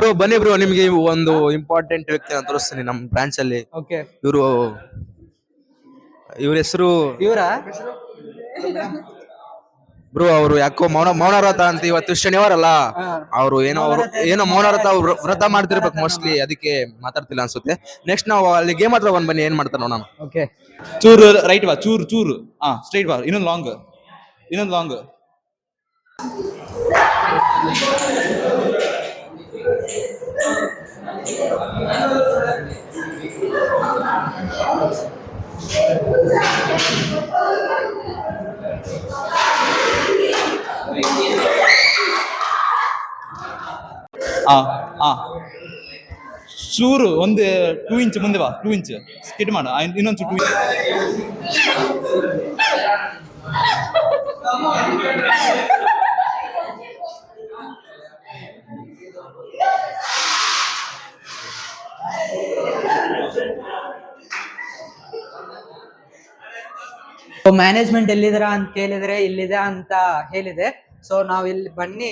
Bro ಬನ್ನಿ bro, ನಿಮ್ಗೆ ಒಂದು ಇಂಪಾರ್ಟೆಂಟ್ ವ್ಯಕ್ತಿ ನಾನು ತೋರಿಸ್ತೀನಿ ನಮ್ಮ ಬ್ರಾಂಚ್ ಅಲ್ಲಿ. ಓಕೆ. ಇವರು ಇವ್ರ ಹೆಸರು ಇವರಾ? ಬ್ರೋ ಅವರು ಯಾಕೋ ಮೌನವ್ರತ ಅಂತ, ಇವತ್ತು ಶನಿವಾರ ಅಲ್ಲ. ಅವರು ಏನೋ ಮೌನವ್ರತ ವ್ರತ ಮಾಡ್ತಿರ್ಬೇಕು ಮೋಸ್ಟ್ಲಿ, ಅದಕ್ಕೆ ಮಾತಾಡ್ತಿಲ್ಲ ಅನ್ಸುತ್ತೆ. ನೆಕ್ಸ್ಟ್ ನಾವು ಅಲ್ಲಿ ಗೇಮ್ ಹತ್ರ ಬಂದ್ ಬನ್ನಿ, ಏನ್ ಮಾಡ್ತಾರ ನೋಡೋಣ. ಓಕೆ. ಚೂರು ರೈಟ್ ಬಾ, ಚೂರು ಚೂರು ಸ್ಟ್ರೈಟ್ ಬಾ, ಇನ್ನೊಂದು ಲಾಂಗ್. ಚೂರು ಒಂದು 2 ಇಂಚ್ ಮುಂದೆ ಬಾ, 2 ಇಂಚ್ ಸ್ಕಿಡ್ ಮಾಡ, ಇನ್ನೊಂದು 2 ಇಂಚ್. ಮ್ಯಾನೇಜ್ಮೆಂಟ್ ಎಲ್ಲಿದ್ದೀರಾ ಅಂತ ಕೇಳಿದ್ರೆ ಇಲ್ಲಿದೆ ಅಂತ ಹೇಳಿದೆ. ಸೊ ನಾವ್ ಇಲ್ಲಿ ಬನ್ನಿ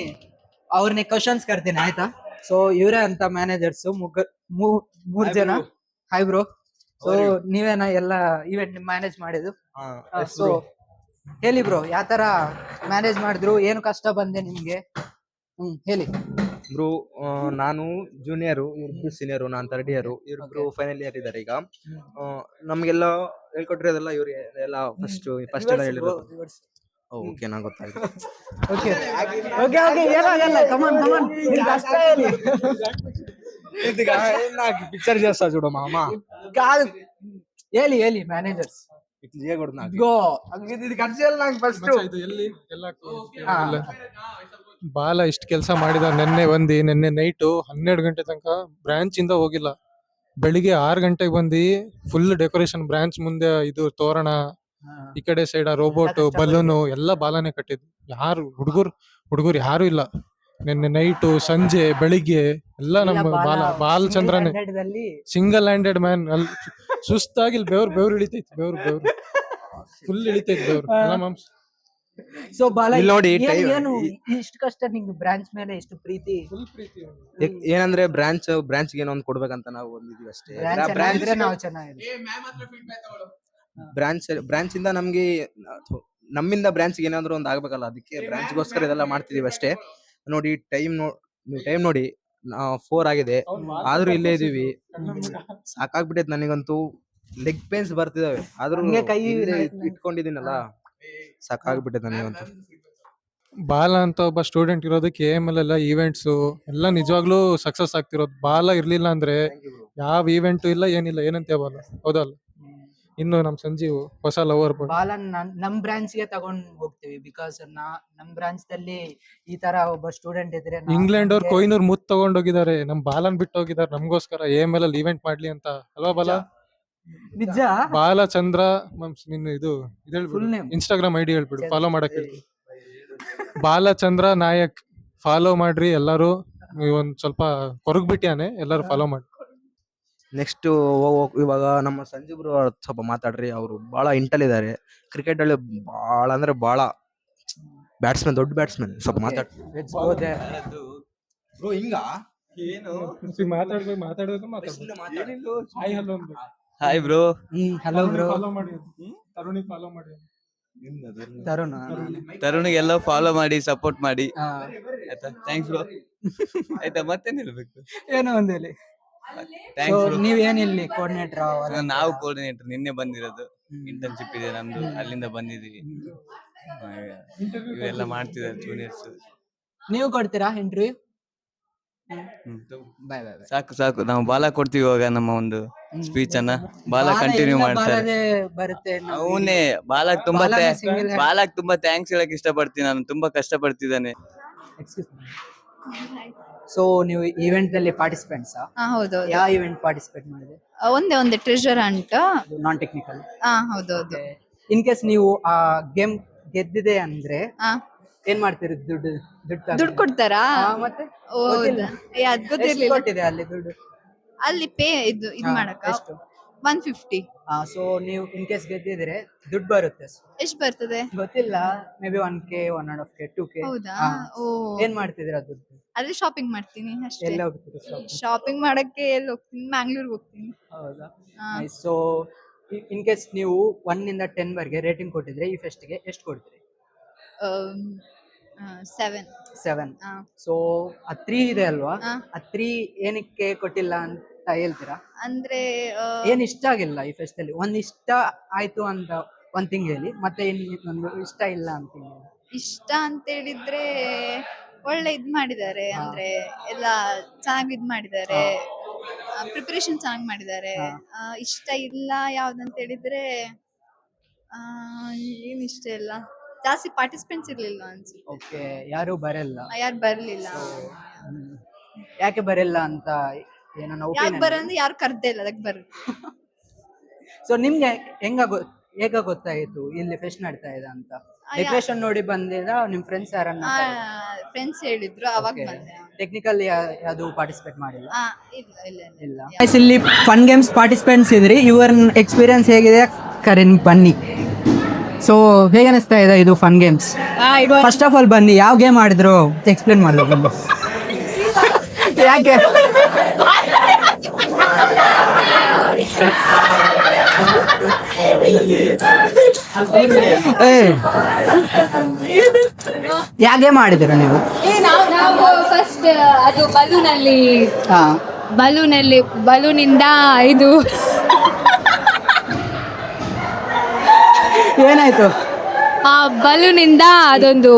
ಅವ್ರನ್ನ ಕ್ವಶನ್ಸ್ ಕರ್ತೀನಿ, ಆಯ್ತಾ? ಸೊ ಇವರೇ ಅಂತ ಮ್ಯಾನೇಜರ್ಸ್, ಮೂರ್ ಜನ. Hi bro. ಸೊ ನೀವೇನ ಎಲ್ಲ ಇವೆಂಟ್ ಮ್ಯಾನೇಜ್ ಮಾಡಿದ್ದು? ಸೊ ಹೇಳಿ ಬ್ರೋ, ಯಾವ ತರ ಮ್ಯಾನೇಜ್ ಮಾಡಿದ್ರು, ಏನು ಕಷ್ಟ ಬಂದೆ ನಿಮ್ಗೆ? ಹೇಳಿ ಬ್ರೋ. ನಾನು ಜೂನಿಯರು, ಇವ್ರಿಬ್ರು ಸೀನಿಯರು, ನಾನು ಥರ್ಡ್ ಇಯರು, ಇವ್ರಿಬ್ರು ಫೈನಲ್ ಇಯರ್ ಇದ್ದಾರೆ ಈಗ. ನಮ್ಗೆಲ್ಲ ಹೇಳ್ಕೊಟ್ಟಿರೋದೆಲ್ಲ ಇವ್ರು ಎಲ್ಲ ಫಸ್ಟ್ ಎಲ್ಲ ಹೇಳಿರೋದು. ಓಕೆ, ನಂಗೆ ಗೊತ್ತಾಯ್ತು. ಓಕೆ ಓಕೆ ಓಕೆ, ಏನಾಗಲ್ಲ, ಕಮಾನ್ ಕಮಾನ್, ಕಷ್ಟ ಹೇಳಿ. ಪಿಕ್ಚರ್ ಜಾಸ್ತಿ చూడు ಮಾಮ. ಕಾದು ಹೇಳಿ ಹೇಳಿ ಮ್ಯಾನೇಜರ್ಸ್. ಗೋ ಇದು ಕನ್ಸಿಯಲ್ ನಂಗೆ ಫಸ್ಟ್ ಇದು ಎಲ್ಲಿ ಎಲ್ಲ ಬಾಲ ಇಷ್ಟು ಕೆಲಸ ಮಾಡಿದ. ನಿನ್ನೆ ನೈಟು 12 ಗಂಟೆ ತನಕ ಬ್ರಾಂಚ್ ಇಂದ ಹೋಗಿಲ್ಲ. ಬೆಳಿಗ್ಗೆ 6 ಗಂಟೆಗೆ ಬಂದು ಫುಲ್ ಡೆಕೋರೇಷನ್, ಬ್ರಾಂಚ್ ಮುಂದೆ ಇದು ತೋರಣ, ಈ ಕಡೆ ಸೈಡ್ ರೋಬೋಟ್, ಬಲೂನು ಎಲ್ಲ ಬಾಲನೇ ಕಟ್ಟಿದ್ದು. ಯಾರು ಹುಡುಗರು ಯಾರು ಇಲ್ಲ. ನಿನ್ನೆ ನೈಟು, ಸಂಜೆ, ಬೆಳಿಗ್ಗೆ ಎಲ್ಲ ನಮ್ಮ ಬಾಲ್ ಚಂದ್ರನೇ ಸಿಂಗಲ್ ಹ್ಯಾಂಡೆಡ್ ಮ್ಯಾನ್. ಅಲ್ಲಿ ಸುಸ್ತಾಗಿ ಇಲ್ಲಿ ಬೆವ್ರು ಇಳಿತೈತಿ, ಬೆವ್ರು ಫುಲ್ ಇಳಿತೈತಿ ಬೆವ್ರು. ಸೊ ಬಾಲ ನೋಡಿ, ಏನು ಇಷ್ಟು ಕಷ್ಟ ನಿಂಗೆ ಬ್ರಾಂಚ್ ಮೇಲೆ ಎಷ್ಟು ಪ್ರೀತಿ? ಏನಂದ್ರೆ ಬ್ರಾಂಚ್ ಏನೋ ಒಂದು ಕೊಡ್ಬೇಕಂತ ನಾವು ಬಂದಿದೀವಿ ಅಷ್ಟೇ. ಬ್ರಾಂಚ್ ಇಂದ ನಮ್ಗೆ, ನಮ್ಮಿಂದ ಬ್ರಾಂಚ್ ಏನಾದ್ರು ಒಂದು ಆಗ್ಬೇಕಲ್ಲ, ಅದಕ್ಕೆ ಬ್ರಾಂಚ್ಗೋಸ್ಕರ ಇದೆಲ್ಲ ಮಾಡ್ತಿದೀವಿ ಅಷ್ಟೇ. ನೋಡಿ ನೀವು ಟೈಮ್ ನೋಡಿ, 4 ಆಗಿದೆ, ಆದ್ರೂ ಇಲ್ಲೇ ಇದೀವಿ. ಸಾಕಾಗ್ಬಿಟ್ಟೈತೆ ನನಗಂತೂ, ಲೆಗ್ ಪೇನ್ಸ್ ಬರ್ತಿದಾವೆ, ಆದ್ರೂ ಇಟ್ಕೊಂಡಿದ್ದೀನಲ್ಲ, ಸಾಕಾಗ್ಬಿಟ್ಟೈತೆ ನನಗಂತೂ. ಬಾಲ ಅಂತ ಒಬ್ಬ ಸ್ಟೂಡೆಂಟ್ ಇರೋದಕ್ಕೆ AML ಎಲ್ಲ ಈವೆಂಟ್ಸ್ ಎಲ್ಲ ನಿಜವಾಗ್ಲೂ ಸಕ್ಸಸ್ ಆಗ್ತಿರೋದು. ಬಾಲ ಇರ್ಲಿಲ್ಲ ಅಂದ್ರೆ ಯಾವ ಈವೆಂಟ್ ಇಲ್ಲ, ಏನಿಲ್ಲ. ಏನಂತ ಬಾಲ, ಹೌದಲ್ಲ? ಇನ್ನು ನಮ್ ಸಂಜೀವ್ ಹೊಸ ಲವರ್ ಬಾಲ ನಮ್ ಬ್ರಾಂಚ್ ಗೆ ತಗೊಂಡ್ ಹೋಗ್ತೀವಿ, ಬಿಕಾಸ್ ನಮ್ ಬ್ರಾಂಚ್ ದಲ್ಲಿ ಈ ತರ ಒಬ್ಬ ಸ್ಟೂಡೆಂಟ್ ಇದ್ರೆ. ಇಂಗ್ಲೆಂಡ್ ಅವ್ರು ಕೊಯ್ನೂರ್ ಮುತ್ ತಗೊಂಡೋಗಿದ್ದಾರೆ, ನಮ್ ಬಾಲನ್ ಬಿಟ್ಟು ಹೋಗಿದ್ದಾರೆ ನಮ್ಗೋಸ್ಕರ, AML ಅಲ್ಲಿ ಈವೆಂಟ್ ಮಾಡ್ಲಿ ಅಂತ ಅಲ್ವಾ ಬಾಲ? ನಿಜ. ಬಾಲಚಂದ್ರ ನಿನ್ನ ಇದು ಇನ್ಸ್ಟಾಗ್ರಾಮ್ ID ಹೇಳ್ಬಿಡು, ಫಾಲೋ ಮಾಡಕ್ ಹೇಳಿ. ಬಾಲಚಂದ್ರ ನಾಯಕ್, ಫಾಲೋ ಮಾಡ್ರಿ ಎಲ್ಲಾರು. ಒಂದ್ ಸ್ವಲ್ಪ ಕೊರಗ್ಬಿಟ್ಯಾನೆ, ಎಲ್ಲಾರು ಫಾಲೋ ಮಾಡಿ. ನೆಕ್ಸ್ಟ್ ಇವಾಗ ನಮ್ಮ ಸಂಜೀವ್ ಬ್ರೋ ಸ್ವಲ್ಪ ಮಾತಾಡ್ರಿ. ಅವರು ಬಹಳ ಇಂಟಲ್ ಇದಾರೆ, ಕ್ರಿಕೆಟ್ ಅಲ್ಲಿ ಬಹಳ ಅಂದ್ರೆ ಬಹಳ ಬ್ಯಾಟ್ಸ್ಮನ್, ದೊಡ್ಡ ಬ್ಯಾಟ್ಸ್ಮನ್. ಸ್ವಲ್ಪ ಮಾತಾಡ್ರಿ ಬ್ರೋ. ಹಿಂಗ ಏನು hi bro. Hello bro. Follow ಮಾಡಿ, ತರುಣಿ ಫಾಲೋ ಮಾಡಿ, ತರುಣಿಗೆಲ್ಲ ಫಾಲೋ ಮಾಡಿ, ಸಪೋರ್ಟ್ ಮಾಡಿ, ಆಯ್ತಾ? Thanks bro. ಆಯ್ತಾ, ಮತ್ತೇನ್ ಹೇಳ್ಬೇಕು? ಏನೋ ಒಂದ್ ಹೇಳಿ. ನೀವೇನಿಲ್ಲಿ ಕೋಆರ್ಡಿನೇಟರ್? ನಾವು ಕೋಆರ್ಡಿನೇಟರ್, ನಿನ್ನೆ ಬಂದಿರೋದು. ಇಂಟರ್ನ್ಶಿಪ್ ಇದೆ ನಮ್ದು, ಅಲ್ಲಿಂದ ಬಂದಿದೀವಿ. ಇವೆಲ್ಲ ಮಾಡ್ತಿದ್ದಾರೆ ಜೂನಿಯರ್ಸ್. ನೀವು ಕೊಡ್ತೀರಾ ಇಂಟರ್ವ್ಯೂ? ಸಾಕು, ನಾವು ಬಾಲ ಕೊಡ್ತೀವಿ ಇವಾಗ. ನಮ್ಮ ಒಂದು ಸ್ಪೀಚ್ ಅನ್ನ ಬಾಲ ಕಂಟಿನ್ಯೂ ಮಾಡ್ತಾರೆ. ಅವನೇ ಬಾಲಕ್ ತುಂಬಾ ಥ್ಯಾಂಕ್ಸ್ ಹೇಳಕ್ ಇಷ್ಟಪಡ್ತೀನಿ. ನಾನು ತುಂಬಾ ಕಷ್ಟ ಪಡ್ತಿದ್ದಾನೆ. ಸೊ ನೀವು ಈವೆಂಟ್ ಅಲ್ಲಿ ಪಾರ್ಟಿಸಿಪೆಂಟ್ಸ್? ಹೌದು. ಯಾವ ಈವೆಂಟ್ ಪಾರ್ಟಿಸಿಪೇಟ್ ಮಾಡಿದೆ? ಒಂದೇ ಟ್ರೆಷರ್ ಹಂಟ್, ನಾನ್ ಟೆಕ್ನಿಕಲ್. ಹೌದೌದು. ಇನ್ ಕೇಸ್ ನೀವು ಆ ಗೇಮ್ ಗೆದ್ದಿದೆ ಅಂದ್ರೆ ಏನ್ ಮಾಡ್ತೀರಿ? ದುಡ್ಡು ಕೊಡ್ತಾರಾ? ಮತ್ತೆ ಅದ್ ಗೊತ್ತಿರ್ಲಿಲ್ಲ. ಕೊಟ್ಟಿದೆ ಅಲ್ಲಿ ದುಡ್ಡು? ಅಲ್ಲಿ ಪೇ ಇದು ಮಾಡಕ ಎಷ್ಟು? 150. ಸೊ ನೀವು ಇನ್ ಕೇಸ್ ಗೆದ್ದಿದ್ರೆ ದುಡ್ಡು ಬರುತ್ತೆ. ಎಷ್ಟು ಬರ್ತದೆ? ಗೊತ್ತಿಲ್ಲ, may be 1K 1.5K 2K. ಹೌದಾ? ಓ. ಏನ್ ಮಾಡ್ತಿದ್ದೀರಾ ದುಡ್ಡು? ಅದೇ ಶಾಪಿಂಗ್ ಮಾಡ್ತೀನಿ ಅಷ್ಟೇ. ಎಲ್ಲ ಹೋಗ್ತೀರಿ shopping? ಶಾಪಿಂಗ್ ಮಾಡಕ್ಕೆ ಎಲ್ಲಿ ಹೋಗ್ತೀನಿ? ಮ್ಯಾಂಗ್ಳೂರ್ ಹೋಗ್ತೀನಿ. ಹೌದಾ? ಹಾ. ಸೊ ಇನ್ ಕೇಸ್ ನೀವು 1 ಇಂದ 10 ವರೆಗೆ ರೇಟಿಂಗ್ ಕೊಟ್ಟಿದ್ರೆ ಈ ಫೆಸ್ಟ್ಗೆ ಎಷ್ಟು ಕೊಡ್ತೀರಿ? 7. 7. ಹಾ. ಸೊ ಆ 3 ಇದೆ ಅಲ್ವಾ, ಹಾ. ಆ 3 ಏನಕ್ಕೆ ಕೊಟ್ಟಿಲ್ಲ ಅಂತ ಹೇಳ್ತೀರಾ? ಅಂದ್ರೆ ಏನ್ ಇಷ್ಟ ಆಗಿಲ್ಲ ಈ ಫೆಸ್ಟ್ ಅಲ್ಲಿ? ಒಂದ್ ಇಷ್ಟ ಆಯ್ತು ಅಂತ ಒಂದ್ ತಿಂಗ್ ಹೇಳಿ, ಮತ್ತೆ ಇನ್ನೊಂದು ಇಷ್ಟ ಇಲ್ಲ ಅಂತ ಹೇಳಿ. ಇಷ್ಟ ಅಂತ ಹೇಳಿದ್ರೆ ಒಳ್ಳೆ ಇದ್ ಮಾಡಿದ್ದಾರೆ, ಹಾ. ಅಂದ್ರೆ ಎಲ್ಲ ಚೆನ್ನಾಗಿ ಇದ್ ಮಾಡಿದ್ದಾರೆ, ಪ್ರಿಪರೇಷನ್ ಚೆನ್ನಾಗಿ ಮಾಡಿದ್ದಾರೆ. ಹಾ. ಇಷ್ಟ ಇಲ್ಲ ಯಾವ್ದಂತ ಹೇಳಿದ್ರೆ ಆ, ಏನ್ ಇಷ್ಟ ಇಲ್ಲ, ಜಾಸ್ತಿ ಪಾರ್ಟಿಸಿಪೆಂಟ್ಸ್ ಇರ್ಲಿಲ್ಲ ಅನ್ಸುತ್ತೆ. ಓಕೆ, ಯಾರು ಬರಲ್ಲ. ಯಾರು ಬರ್ಲಿಲ್ಲ. ಹ್ಮ್. ಯಾಕೆ ಬರಲ್ಲ ಅಂತ ಏನೋ ಯಾಕೆ ಒಪಿನಿಯನ್? ಬರಂದ್ರೆ ಯಾರು ಕರ್ದೇ ಇಲ್ಲ, ಅದಕ್ಕೆ ಬರ್. ಸೊ ನಿಮ್ಗೆ ಹೇಗ ಗೊತ್ತಾಯ್ತು ಇಲ್ಲಿ ಫೆಸ್ಟ್ ನಡೀತಾ ಇದೆ ಅಂತ? ಡೆಕೋರೇಷನ್ ನೋಡಿ ಬಂದಿದ ನಿಮ್ ಫ್ರೆಂಡ್ಸ್ ಯಾರನ್ನ? ಫ್ರೆಂಡ್ಸ್ ಹೇಳಿದ್ರು, ಅವಾಗ ಬಂದೆ. ಟೆಕ್ನಿಕಲ್ ಯಾವ್ದು ಪಾರ್ಟಿಸಿಪೇಟ್ ಮಾಡಿಲ್ಲ? ಇಲ್ಲ ಇಲ್ಲ ಇಲ್ಲ. ಇಲ್ಲಿ ಫನ್ ಗೇಮ್ಸ್ ಪಾರ್ಟಿಸಿಪೆಂಟ್ಸ್ ಇದ್ರಿ, ಇವರ ಎಕ್ಸ್ಪೀರಿಯನ್ಸ್ ಹೇಗಿದೆ ಕರೆನ್ ಬನ್ನಿ. ಸೊ ಹೇಗೆ ಅನಿಸ್ತಾ ಇದೆ ಇದು fun games? First of all ಬನ್ನಿ, ಯಾವ ಗೇಮ್ ಆಡಿದ್ರು ಎಕ್ಸ್ಪ್ಲೇನ್ ಮಾಡ್ಬೇಕು. ಯಾಕೆ ಯಾಕೆ ಮಾಡಿದಿರ ನೀವು? ನಾವು ಫಸ್ಟ್ ಅದು ಹಾ, ಬಲೂನಿಂದ ಇದು ಏನಾಯ್ತು? ಆ ಬಲೂನಿಂದ ಅದೊಂದು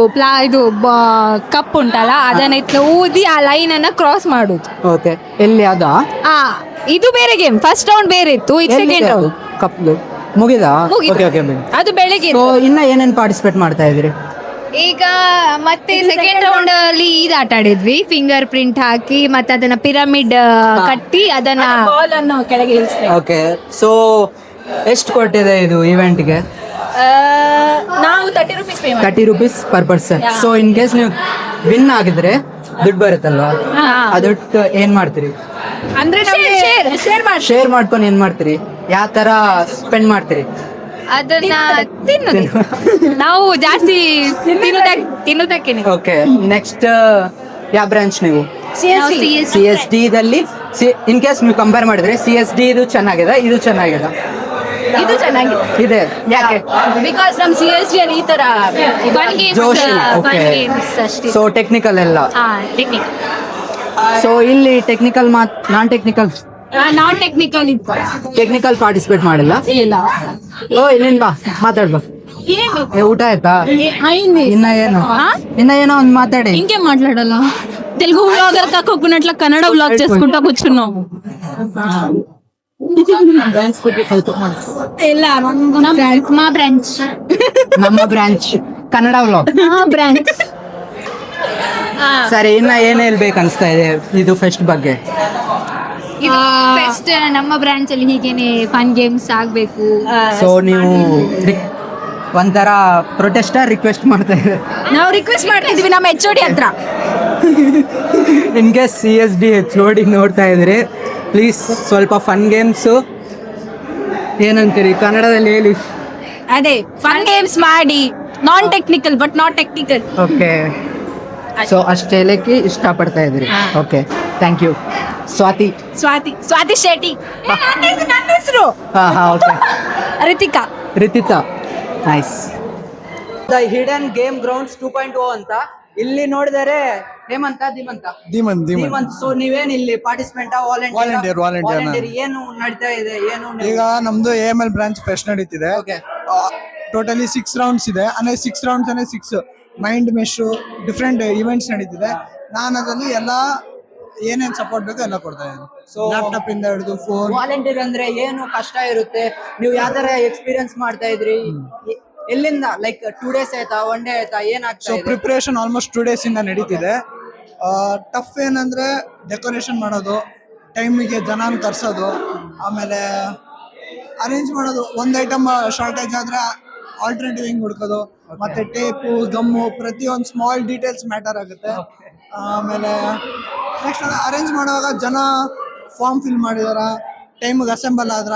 ಕಪ್ ಉಂಟಲ್ಲ, ಅದನ್ನ ಊದಿ ಆ ಲೈನ್ ಅನ್ನ ಕ್ರಾಸ್ ಮಾಡುದು. ಓಕೆ, ಎಲ್ಲಿ ಅದಾ? ಆ ಇದು ಬೇರೆ ಗೇಮ್. ಫಸ್ಟ್ ರೌಂಡ್ ಬೇರೆ ಇತ್ತು, ಇದು ಸೆಕೆಂಡ್ ರೌಂಡ್. ಕಪ್ದು ಮುಗಿದಾ? ಮುಗೀತು. Okay okay. ಅದು ಬೆಳಗ್ಗೆ ಸೊ ಇನ್ನ ಏನೇನ್ ಪಾರ್ಟಿಸಿಪೇಟ್ ಮಾಡ್ತಾ ಇದ್ರಿ? ಈಗ ಮತ್ತೆ ಸೆಕೆಂಡ್ ರೌಂಡ್ ಅಲ್ಲಿ ಇದು ಆಟ ಆಡಿದ್ವಿ, ಫಿಂಗರ್ ಪ್ರಿಂಟ್ ಹಾಕಿ ಮತ್ತೆ ಅದನ್ನ ಪಿರಮಿಡ್ ಕಟ್ಟಿ ಅದನ್ನ ಬಾಲ್ ಅನ್ನು ಕೆಳಗೆ ಇಳಿಸ್ಬೇಕು. ಓಕೆ, ಸೊ ಎಷ್ಟು ಕೊಟ್ಟಿದೆ ಇದು ಇವೆಂಟ್ಗೆ? ನಾವು 30 rupees pay 30 rupees per person. So in case ನೀವು ವಿನ್ ಆಗಿದ್ರೆ ದುಡ್ಡು ಬರುತ್ತಲ್ವಾ, ಆ ದುಡ್ಡು ಏನ್ ಮಾಡ್ತೀರಿ? ಅಂದ್ರೆ ಶೇರ್ ಮಾಡ್ಕೊಂಡು ಏನ್ ಮಾಡ್ತೀರಿ? ಯಾವ ತರ ಸ್ಪೆಂಡ್ ಮಾಡ್ತೀರಿ? ಅದನ್ನ ತಿನ್ನೋದು. ನಾವು ಜಾಸ್ತಿ ತಿನ್ನೋದಕ್ಕೆ. ಓಕೆ, ನೆಕ್ಸ್ಟ್ ಯಾವ ಬ್ರಾಂಚ್ ನೀವು? CSD ದಲ್ಲಿ ಇನ್ ಕೇಸ್ ನೀವು ಕಂಪೇರ್ ಮಾಡಿದ್ರೆ CSD ಇದು ಚೆನ್ನಾಗಿದೆ, ಇದು ಚೆನ್ನಾಗಿದೆ, ಇದು ಚೆನ್ನಾಗಿದೆ ಇದೆ. ಯಾಕೆ? ಬಿಕಾಸ್ ನಮ್ CSD ಅಲ್ಲಿ ಈ ತರ ಜೋಶ್ ಇಲ್ಲ. ಓಕೆ, ಸೊ ಟೆಕ್ನಿಕಲ್ ಎಲ್ಲ. ಟೆಕ್ನಿಕಲ್ ಸೊ ಇಲ್ಲಿ ಟೆಕ್ನಿಕಲ್ ನಾನ್ ಟೆಕ್ನಿಕಲ್ ಇತ್ತು. ಟೆಕ್ನಿಕಲ್ ಪಾರ್ಟಿಸಿಪೇಟ್ ಮಾಡಿಲ್ಲ. ಇಲ್ಲ. ಓ ಇನ್ನೇನ್ ಬಾ ಮಾತಾಡ್ಬಾ. ಊಟ ಆಯ್ತಾ? ఇన్న ఏనో మాట్లాడే ఇంకేం మాట్లాడాలా? తెలుగు వ్లాగర్ కా కోకోనట్ల కన్నడ వ్లాగ్ చేసుకుంటా కూర్చున్నాం. మా బ్రాంచ్ ನಮ್ಮ ಬ್ರಾಂಚ್ ಕನ್ನಡ ವ್ಲಾಗ್ ಬ್ರಾಂಚ್. ಸರಿ, ಇನ್ನ ಏನ್ ಹೇಳ್ಬೇಕು ಅನ್ಸ್ತಾ ಇದೆ ಇದು ಫೆಸ್ಟ್ ಬಗ್ಗೆ? ಫೆಸ್ಟ್ ನಮ್ಮ ಬ್ರಾಂಚ್ ಅಲ್ಲಿ ಹೀಗೇನೆ ಫನ್ ಗೇಮ್ಸ್ ಆಗ್ಬೇಕು. ಸೊ ನೀವು ಒಂಥರ ಪ್ರೊಟೆಸ್ಟರ್ ರಿಕ್ವೆಸ್ಟ್ ಮಾಡ್ತಾ ಇದ್ದಾರೆ? ನಾವು ರಿಕ್ವೆಸ್ಟ್ ಮಾಡ್ತಿದ್ವಿ ನಮ್ಮ HOD ಹತ್ರ. ಇನ್ ಕೇಸ್ CSD HOD ನೋಡ್ತಾ ಇದ್ರೆ ಪ್ಲೀಸ್ ಸ್ವಲ್ಪ ಫನ್ ಗೇಮ್ಸ್ ಏನಂತೀರಿ ಕನ್ನಡದಲ್ಲಿ ಹೇಳಿ. ಅದೇ ಫನ್ ಗೇಮ್ಸ್ ಮಾಡಿ, non technical but not technical. Okay, so ಅಷ್ಟು ಹೇಳಕ್ಕೆ ಇಷ್ಟಪಡ್ತಾ ಇದ್ರಿ. Okay, thank you. Swathi Shetty ನನ್ನ ಹೆಸರು. ಹಾ okay. Ritika. Nice. The hidden game grounds 2.0 ಅಂತ ಇಲ್ಲಿ ನೋಡಿದರೆ ಹೇಮಂತ ಧೀಮಂತ್. ಸೊ ನೀವೇನ್ ಇಲ್ಲಿ ಪಾರ್ಟಿಸಿಪೆಂಟ್? ವಾಲಂಟಿಯರ್. ಏನು ನಡೀತಾ ಇದೆ? ಏನು ಈಗ ನಮ್ದು AML ಬ್ರಾಂಚ್ ಫೆಸ್ಟ್ ನಡೀತಿದೆ. ಓಕೆ, ಟೋಟಲಿ 6 ರೌಂಡ್ಸ್ ಇದೆ. ಅಂದ್ರೆ 6 ರೌಂಡ್ಸ್ ಅಂದ್ರೆ 6 ಮೈಂಡ್ ಮೆಶ್ ಡಿಫ್ರೆಂಟ್ ಇವೆಂಟ್ಸ್ ನಡೀತಿದೆ. ನಾನು ಅದರಲ್ಲಿ ಎಲ್ಲ ಏನೇನ್ ಸಪೋರ್ಟ್ ಬೇಕು ಎಲ್ಲ ಕೊಡ್ತಾ ಇದ್ದೀನಿ. So, ಲ್ಯಾಪ್ಟಾಪ್ ಇಂದ ಹಿಡಿದು ಫೋನ್. ವಾಲಂಟಿಯರ್ ಅಂದ್ರೆ ಏನು ಕಷ್ಟ ಇರುತ್ತೆ? ನೀವು ಯಾವ ತರ ಎಕ್ಸ್ಪೀರಿಯನ್ಸ್ ಮಾಡ್ತಾ ಇದ್ರಿ? ಎಲ್ಲಿಂದ? ಲೈಕ್ 2 days ಆಯ್ತಾ, 1 day ಆಯ್ತಾ, ಏನಾಗ್ತಾ ಸೊ ಇದೆ? ಪ್ರಿಪರೇಷನ್ ಆಲ್ಮೋಸ್ಟ್ 2 days ಇಂದ ನಡೀತಿದೆ. ಟಫ್ ಏನಂದ್ರೆ ಡೆಕೋರೇಷನ್ ಮಾಡೋದು, ಟೈಮಿಗೆ ಜನನ ಕರ್ಸೋದು, ಆಮೇಲೆ ಅರೇಂಜ್ ಮಾಡೋದು. ಒಂದು ಐಟಮ್ ಶಾರ್ಟೇಜ್ ಆದ್ರೆ ಆಲ್ಟರ್ನೇಟಿವ್ ಹಿಂಗ್ ಹುಡ್ಕೋದು, ಮತ್ತೆ ಟೇಪು, ಗಮ್ಮು, ಪ್ರತಿಯೊಂದು ಸ್ಮಾಲ್ ಡೀಟೇಲ್ಸ್ ಮ್ಯಾಟರ್ ಆಗುತ್ತೆ. ಆಮೇಲೆ ನೆಕ್ಸ್ಟ್ ಅರೇಂಜ್ ಮಾಡುವಾಗ ಜನ ಫಾರ್ಮ್ ಫಿಲ್ ಮಾಡಿದಾರ, ಟೈಮಿಗೆ ಅಸೆಂಬಲ್ ಆದ್ರ,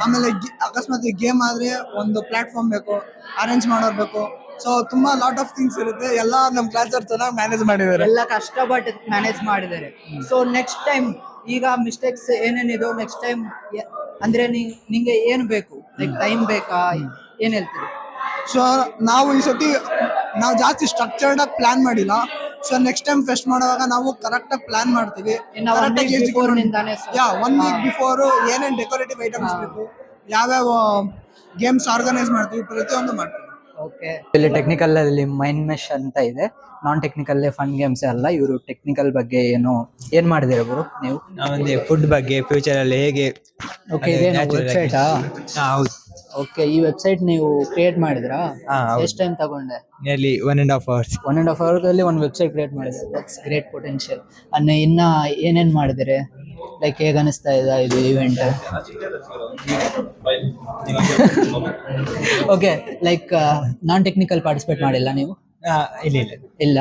ಆಮೇಲೆ ಅಕಸ್ಮಾತ್ ಗೇಮ್ ಆದ್ರೆ ಒಂದು ಪ್ಲಾಟ್ಫಾರ್ಮ್ ಬೇಕು, ಅರೇಂಜ್ ಮಾಡೋರ್ ಬೇಕು. ಸೊ ತುಂಬಾ ಲಾಟ್ ಆಫ್ ಥಿಂಗ್ಸ್ ಇರುತ್ತೆ. ಎಲ್ಲ ನಮ್ಮ ಕ್ಲಾಸ್ ಅವ್ರು ಚೆನ್ನಾಗಿ ಮ್ಯಾನೇಜ್ ಮಾಡಿದ್ದಾರೆ. ಎಲ್ಲ ಕಷ್ಟಪಟ್ಟು ಮ್ಯಾನೇಜ್ ಮಾಡಿದ್ದಾರೆ. ಸೊ ನೆಕ್ಸ್ಟ್ ಟೈಮ್ ಈಗ ಮಿಸ್ಟೇಕ್ಸ್ ಏನೇನಿದೋ ನೆಕ್ಸ್ಟ್ ಟೈಮ್ ಅಂದ್ರೆ ನಿಂಗೆ ಏನ್ ಬೇಕು, ಲೈಕ್ ಟೈಮ್ ಬೇಕಾ, ಏನ್ ಹೇಳ್ತೀರಿ? ಸೊ ನಾವು ಈ ಸತಿ ನಾವು ಜಾಸ್ತಿ ಸ್ಟ್ರಕ್ಚರ್ಡ್ ಆಗಿ ಪ್ಲಾನ್ ಮಾಡಿಲ್ಲ. ಸೊ ನೆಕ್ಸ್ಟ್ ಟೈಮ್ ಫೆಸ್ಟ್ ಮಾಡುವಾಗ ನಾವು ಕರೆಕ್ಟ್ ಆಗಿ ಪ್ಲಾನ್ ಮಾಡ್ತೀವಿ. ಇನ್ನು 1 week before ನಿಂದಾನೆ ಒನ್ ವೀಕ್ ಬಿಫೋರ್ ಏನೇನ್ ಡೆಕೋರೇಟಿವ್ ಐಟಮ್ಸ್ ಬೇಕು, ಯಾವ್ಯಾವ ಗೇಮ್ಸ್ ಆರ್ಗನೈಸ್ ಮಾಡ್ತೀವಿ, ಪ್ರತಿಯೊಂದು ಮಾಡ್ತೀವಿ. ಓಕೆ, ಇಲ್ಲಿ ಟೆಕ್ನಿಕಲ್ ಅಲ್ಲಿ ಮೈಂಡ್ ಮೆಶ್ ಅಂತ ಇದೆ, ನಾನ್ ಟೆಕ್ನಿಕಲ್ ಫನ್ ಗೇಮ್ಸ್ ಅಲ್ಲ. ಇವರು ಟೆಕ್ನಿಕಲ್ ಬಗ್ಗೆ ಏನ್ ಮಾಡಿದಿರ ಗುರು ನೀವು? ನಾವೊಂದು ಫುಡ್ ಬಗ್ಗೆ ಫ್ಯೂಚರ್ ಅಲ್ಲಿ ಹೇಗೆ. ಓಕೆ, ವೆಬ್ಸೈಟಾ? ಹೌದು. ಓಕೆ, ಈ ವೆಬ್ಸೈಟ್ ನೀವು ಕ್ರಿಯೇಟ್ ಮಾಡಿದ್ರಾ? ಹೌದು. ಎಷ್ಟು ಟೈಮ್ ತಗೊಂಡೆ? Nearly 1.5 hours. 1.5 hours ಅಲ್ಲಿ ಒಂದು ವೆಬ್ಸೈಟ್ ಕ್ರಿಯೇಟ್ ಮಾಡಿದ್ರೆ ದಟ್ಸ್ ಗ್ರೇಟ್ ಪೊಟೆನ್ಷಿಯಲ್. ಇನ್ನ ಏನೇನ್ ಮಾಡಿದಿರೆ, ಲೈಕ್ ಹೇಗೆ ಅನಿಸ್ತಾ ಇದೆ ಇದು event? Okay, like non technical participate ಮಾಡಿಲ್ಲ ನೀವು? ಇಲ್ಲ.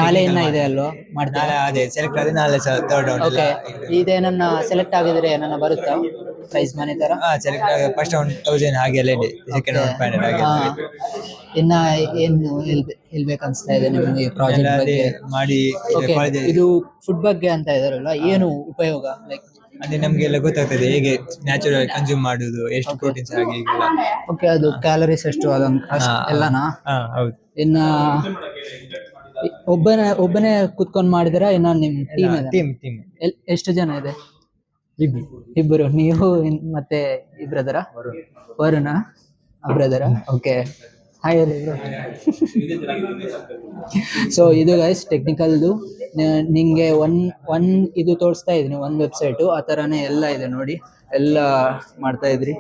ನಾಳೆ ಇನ್ನ ಇದೆ ಅಲ್ವಾ ಮಾಡ್ತಾರೆ? ಅದೇ ಸೆಲೆಕ್ಟ್ ಆದ್ರೆ ನಾಳೆ ಥರ್ಡ್ ರೌಂಡ್. ಓಕೆ, ಇದೇನನ್ನ ಸೆಲೆಕ್ಟ್ ಆಗಿದ್ರೆ ಏನನ್ನ ಬರುತ್ತಾ ಪ್ರೈಸ್ ಮನಿ ತರ? ಸೆಲೆಕ್ಟ್ ಫಸ್ಟ್ ರೌಂಡ್ 1000 ಹಾಗೆಲ್ಲ ಇದೆ, ಸೆಕೆಂಡ್ ರೌಂಡ್ 500 ಹಾಗೆ. ಇನ್ನ ಏನು ಹೇಳ್ಬೇಕನ್ಸ್ತಾ ಇದೆ ನಿಮ್ಗೆ ಈ ಪ್ರಾಜೆಕ್ಟ್ ಬಗ್ಗೆ? ಮಾಡಿ ಓಕೆ, ಇದು ಫುಡ್ ಬಗ್ಗೆ ಅಂತ ಇದಾರಲ್ಲ, ಏನು ಉಪಯೋಗ? ಲೈಕ್ ಅದೇ ನಮ್ಗೆಲ್ಲ ಗೊತ್ತಾಗ್ತದೆ ಹೇಗೆ ನ್ಯಾಚುರಲ್ ಕನ್ಸ್ಯೂಮ್ ಮಾಡುದು, ಎಷ್ಟು ಪ್ರೋಟೀನ್ಸ್ ಹಾಗೆ ಹೀಗೆಲ್ಲ. ಓಕೆ, ಅದು ಕ್ಯಾಲರೀಸ್ ಎಷ್ಟು ಎಲ್ಲನಾ? ಹೌದು. ಇನ್ನ ಒಬ್ಬನೇ ಕುತ್ಕೊಂಡ್ ಮಾಡಿದಿರ, ಇನ್ನ ನಿಮ್ ಟೀಮ್? ಟೀಮ್ ಎಷ್ಟು ಜನ ಇದೆ? ಇಬ್ಬರು, ನೀವು ಮತ್ತೆ ಈ ಬ್ರದರ? ವರುಣ ಬ್ರದರ. ಓಕೆ, ಹಾಯ್ ಸೊ ಇದು ಗೈಸ್ ಟೆಕ್ನಿಕಲ್ದು. ನಿಂಗೆ ಒನ್ ಇದು ತೋರಿಸ್ತಾ ಇದ್ದೀನಿ, ಒಂದು ವೆಬ್ಸೈಟು ಆ ಥರನೇ ಎಲ್ಲ ಇದೆ ನೋಡಿ, ಎಲ್ಲ ಮಾಡ್ತಾ ಇದ್ರಿ.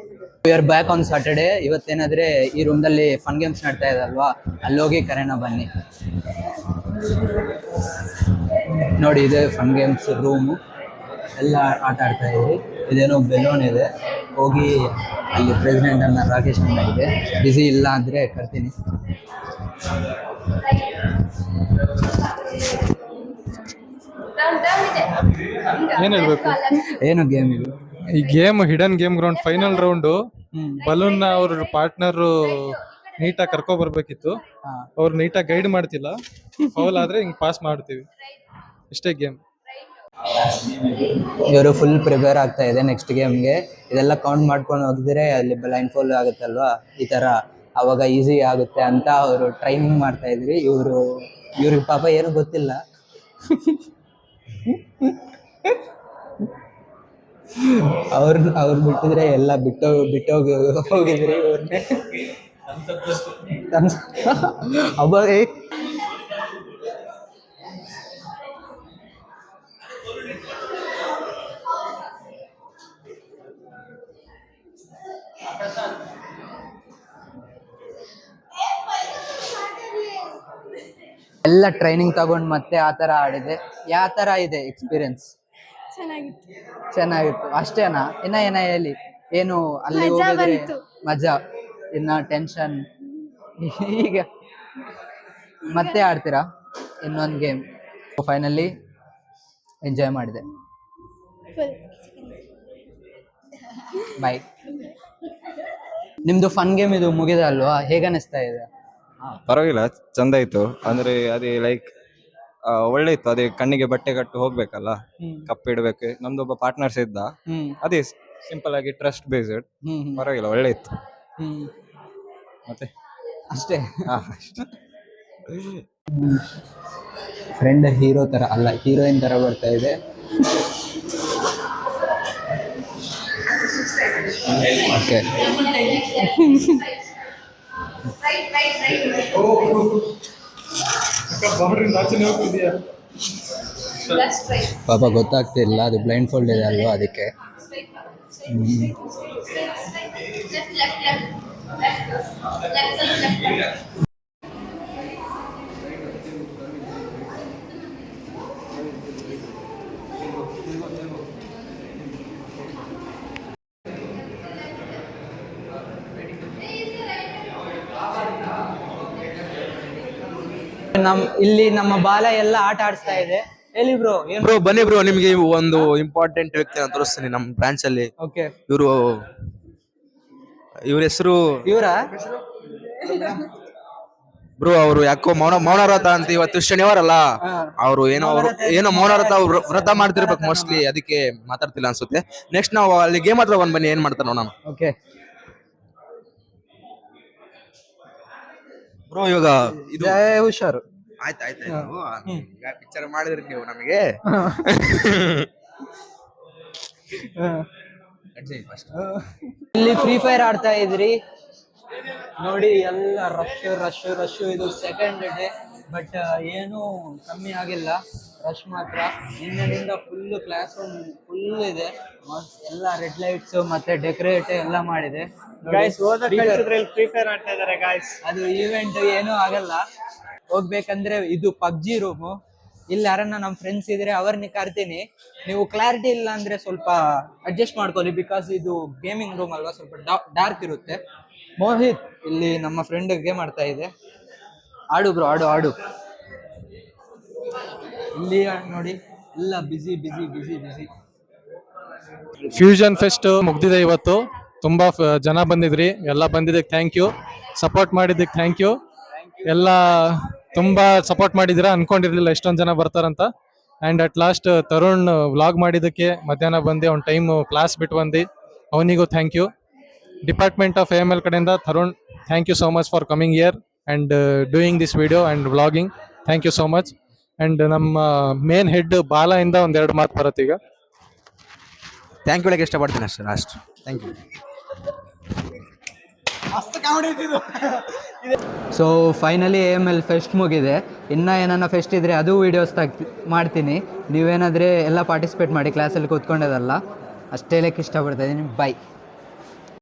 We are back on Saturday. ಇವತ್ತೇನಾದ್ರೆ ಈ ರೂಮ್ದಲ್ಲಿ ಫನ್ ಗೇಮ್ಸ್ ನಡ್ತಾ ಇದೆ ಅಲ್ವಾ, ಅಲ್ಲೋಗಿ ಕರೆನ ಬನ್ನಿ. ನೋಡಿ, ಇದೆ ಫನ್ ಗೇಮ್ಸ್ ರೂಮು, ಎಲ್ಲ ಆಟ ಆಡ್ತಾ ಇದ್ರಿ. ಇದೇನೋ ಬೆಲೂನ್ ಇದೆ, ಹೋಗಿ ಅಲ್ಲಿ ಪ್ರೆಸಿಡೆಂಟ್ ಅನ್ನ ರಾಕೇಶ್ ಅನ್ನ ಇದೆ, ಬಿಸಿ ಇಲ್ಲ ಅಂದ್ರೆ ಕರ್ತೀನಿ. ಏನ್ ಹೇಳ್ಬೇಕು? ಏನು ಗೇಮ್ ಇದು? ಈ game hidden game ground final round. Balloon ಅವ್ರ ಪಾರ್ಟ್ನರ್ ನೀಟಾಗಿ ಕರ್ಕೊ ಬರ್ಬೇಕಿತ್ತು, ಅವ್ರು ನೀಟಾಗಿ ಗೈಡ್ ಮಾಡ್ತಿಲ್ಲ. ಫೌಲ್ ಆದ್ರೆ ಹಿಂಗ್ ಪಾಸ್ ಮಾಡ್ತೀವಿ, ಇಷ್ಟೇ ಗೇಮ್. ಇವರು ಫುಲ್ ಪ್ರಿಪೇರ್ ಆಗ್ತಾ ಇದೆ ನೆಕ್ಸ್ಟ್ ಗೇಮ್ಗೆ. ಇದೆಲ್ಲ ಕೌಂಟ್ ಮಾಡ್ಕೊಂಡು ಹೋಗಿದ್ರೆ ಅಲ್ಲಿ ಬ್ಲೈಂಡ್ ಫೋಲ್ ಆಗುತ್ತಲ್ವಾ, ಈ ತರ ಅವಾಗ ಈಸಿ ಆಗುತ್ತೆ ಅಂತ ಅವರು ಟ್ರೈನಿಂಗ್ ಮಾಡ್ತಾ ಇದ್ರಿ. ಇವ್ರಿಗೆ ಪಾಪ ಏನು ಗೊತ್ತಿಲ್ಲ. ಅವ್ರು ಬಿಟ್ಟಿದ್ರೆ ಎಲ್ಲ ಬಿಟ್ಟೋಗಿ ಹೋಗಿದ್ರಿ ಇವ್ರನ್ನೇ. ಅಬ್ಬ ಎಲ್ಲ ಟ್ರೈನಿಂಗ್ ತಗೊಂಡ್ ಮತ್ತೆ ಆ ತರ ಆಡಿದೆ. ಯಾವ ತರ ಇದೆ ಎಕ್ಸ್ಪೀರಿಯನ್ಸ್? ಚೆನ್ನಾಗಿತ್ತು ಅಷ್ಟೇನಾ? ಇನ್ನ ಏನ ಹೇಳಿ, ಏನು ಅಲ್ಲಿ ಹೋಗಿದ್ರೆ ಮಜಾ, ಇನ್ನ ಟೆನ್ಷನ್? ಈಗ ಮತ್ತೆ ಆಡ್ತೀರಾ ಇನ್ನೊಂದು ಗೇಮ್? ಫೈನಲಿ ಎಂಜಾಯ್ ಮಾಡಿದೆ. ಬಾಯ್. ನಿಮ್ದು ಫನ್ ಗೇಮ್ ಇದು ಮುಗಿದ ಅಲ್ವಾ, ಹೇಗನ್ನಿಸ್ತಾ ಇದೆ? ಪರವಾಗಿಲ್ಲ, ಚಂದ ಇತ್ತು. ಅಂದ್ರೆ ಅದೇ ಲೈಕ್ ಒಳ್ಳೆ ಇತ್ತು. ಅದೇ ಕಣ್ಣಿಗೆ ಬಟ್ಟೆ ಕಟ್ಟು ಹೋಗ್ಬೇಕಲ್ಲ, ಕಪ್ ಇಡ್ಬೇಕು. ನಮ್ದೊಬ್ಬ ಪಾರ್ಟ್ನರ್ಸ್ ಇದ್ದ, ಅದೇ ಸಿಂಪಲ್ ಆಗಿ ಟ್ರಸ್ಟ್ ಬೇಸ್ಡ್. ಪರವಾಗಿಲ್ಲ, ಒಳ್ಳೆ ಇತ್ತು. ಮತ್ತೆ ಅಷ್ಟೇ. ಫ್ರೆಂಡ್ ಹೀರೋ ತರ ಅಲ್ಲ, ಹೀರೋಯಿನ್ ತರ ಬರ್ತಾ ಇದೆ. ಓಕೆ, ಪಾಪ ಗೊತ್ತಾಗ್ತಿಲ್ಲ, ಅದು ಬ್ಲೈಂಡ್ ಫೋಲ್ಡ್ ಇದೆ ಅಲ್ವಾ, ಅದಕ್ಕೆ. ಇಲ್ಲಿ ನಮ್ಮ ಬಾಲ ಎಲ್ಲ ಆಟ ಆಡಿಸ್ತಾ ಇದೆ. ಹೇಳಿ ಬ್ರೋ. ಬ್ರೋ ಬನ್ನಿ ಬ್ರೋ, ನಿಮ್ಗೆ ಒಂದು ಇಂಪಾರ್ಟೆಂಟ್ ವ್ಯಕ್ತಿ ನಾನು ತೋರಿಸ್ತೀನಿ ನಮ್ಮ ಬ್ರಾಂಚ್ ಅಲ್ಲಿ. ಓಕೆ, ಇವರು ಇವ್ರ ಹೆಸರು ಇವರ ಬ್ರೋ, ಅವರು ಯಾಕೋ ಮೌನವ್ರತ ಅಂತ, ಇವತ್ತು ಶನಿವಾರ ಅಲ್ಲ, ಅವರು ಏನೋ ಮೌನವ್ರತ ವ್ರತ ಮಾಡ್ತಿರ್ಬೇಕು ಮೋಸ್ಟ್ಲಿ, ಅದಕ್ಕೆ ಮಾತಾಡ್ತಿಲ್ಲ ಅನ್ಸುತ್ತೆ. ನೆಕ್ಸ್ಟ್ ನಾವು ಅಲ್ಲಿ ಗೇಮ್ ಹತ್ರ ಬಂದ್ ಬನ್ನಿ, ಏನ್ ಮಾಡ್ತಾರ ನೋಡೋಣ. ಓಕೆ ಬ್ರೋ ಇವಾಗ ಇದು ಹುಷಾರು. ಆಯ್ತಾಯ್ತು, ಪಿಕ್ಚರ್ ಮಾಡಿದ್ರಿ ನೀವು ನಮಗೆ. ಇಲ್ಲಿ ಫ್ರೀ ಫೈರ್ ಆಡ್ತಾ ಇದ್ರಿ ನೋಡಿ, ಎಲ್ಲ ರಶ್. ಇದು ಸೆಕೆಂಡ್ ಡೇ, ಬಟ್ ಏನು ಕಮ್ಮಿ ಆಗಿಲ್ಲ, ರಶ್ ಮಾತ್ರ. ಹಿಂದಿನಿಂದ ಫುಲ್ ಕ್ಲಾಸ್ ರೂಮ್ ಫುಲ್ ಇದೆ, ಎಲ್ಲ ರೆಡ್ ಲೈಟ್ಸ್ ಮತ್ತೆ ಡೆಕೋರೇಟ್ ಎಲ್ಲ ಮಾಡಿದೆ. ಅದು ಈವೆಂಟ್ ಏನೂ ಆಗಲ್ಲ. ಹೋಗ್ಬೇಕಂದ್ರೆ ಇದು ಪಬ್ಜಿ ರೂಮು. ಇಲ್ಲಿ ಯಾರನ್ನ ನಮ್ಮ ಫ್ರೆಂಡ್ಸ್ ಇದ್ರೆ ಅವ್ರನ್ನ ಕರ್ತೀನಿ. ನೀವು ಕ್ಲಾರಿಟಿ ಇಲ್ಲ ಅಂದ್ರೆ ಸ್ವಲ್ಪ ಅಡ್ಜಸ್ಟ್ ಮಾಡ್ಕೊಳ್ಳಿ, ಬಿಕಾಸ್ ಇದು ಗೇಮಿಂಗ್ ರೂಮ್ ಅಲ್ವಾ, ಸ್ವಲ್ಪ ಡಾರ್ಕ್ ಇರುತ್ತೆ. ಮೋಹಿತ್ ಇಲ್ಲಿ ನಮ್ಮ ಫ್ರೆಂಡ್ ಗೇಮ್ ಆಡ್ತಾ ಇದೆ. ಆಡು ಬ್ರೋ, ಆಡು. ಇಲ್ಲಿ ನೋಡಿ ಎಲ್ಲ ಬಿಸಿ. ಫ್ಯೂಷನ್ ಫೆಸ್ಟ್ ಮುಗ್ದಿದೆ ಇವತ್ತು. ತುಂಬಾ ಜನ ಬಂದಿದ್ರಿ, ಎಲ್ಲ ಬಂದಿದ್ದಕ್ಕೆ ಥ್ಯಾಂಕ್ ಯು. ಸಪೋರ್ಟ್ ಮಾಡಿದ್ದಕ್ಕೆ ಥ್ಯಾಂಕ್ ಯು. ಎಲ್ಲ ತುಂಬಾ ಸಪೋರ್ಟ್ ಮಾಡಿದಿರಾ, ಅನ್ಕೊಂಡಿರ್ಲಿಲ್ಲ ಎಷ್ಟೊಂದು ಜನ ಬರ್ತಾರಂತ. And at last Tarun vlog ಮಾಡಿದ್ದಕ್ಕೆ ಮಧ್ಯಾಹ್ನ ಬಂದು ಅವ್ನ ಟೈಮ್ ಕ್ಲಾಸ್ ಬಿಟ್ಟು ಬಂದು, ಅವನಿಗೂ thank you. Department of AML ಕಡೆಯಿಂದ Tarun, thank you so much for coming here and doing this video and vlogging. Thank you so much. And ನಮ್ಮ ಮೇನ್ ಹೆಡ್ ಬಾಲ ಇಂದ ಒಂದೆರಡು ಮಾತು ಬರುತ್ತೆ ಈಗ. ಥ್ಯಾಂಕ್ ಯು ಹೇಳಕ್ಕೆ ಇಷ್ಟಪಡ್ತೀನಿ ಅಷ್ಟೇ, last. Thank you. So finally AML fest ಮುಗಿದೆ. ಇನ್ನೂ ಏನನ್ನ ಫೆಸ್ಟ್ ಇದ್ರೆ ಅದು ವೀಡಿಯೋಸ್ ಮಾಡ್ತೀನಿ. ನೀವೇನಾದರೆ ಎಲ್ಲ ಪಾರ್ಟಿಸಿಪೇಟ್ ಮಾಡಿ, ಕ್ಲಾಸಲ್ಲಿ ಕೂತ್ಕೊಂಡದಲ್ಲ. ಅಷ್ಟೇ ಹೇಳಕ್ಕೆ ಇಷ್ಟಪಡ್ತಾ ಇದ್ದೀನಿ. ಬೈ.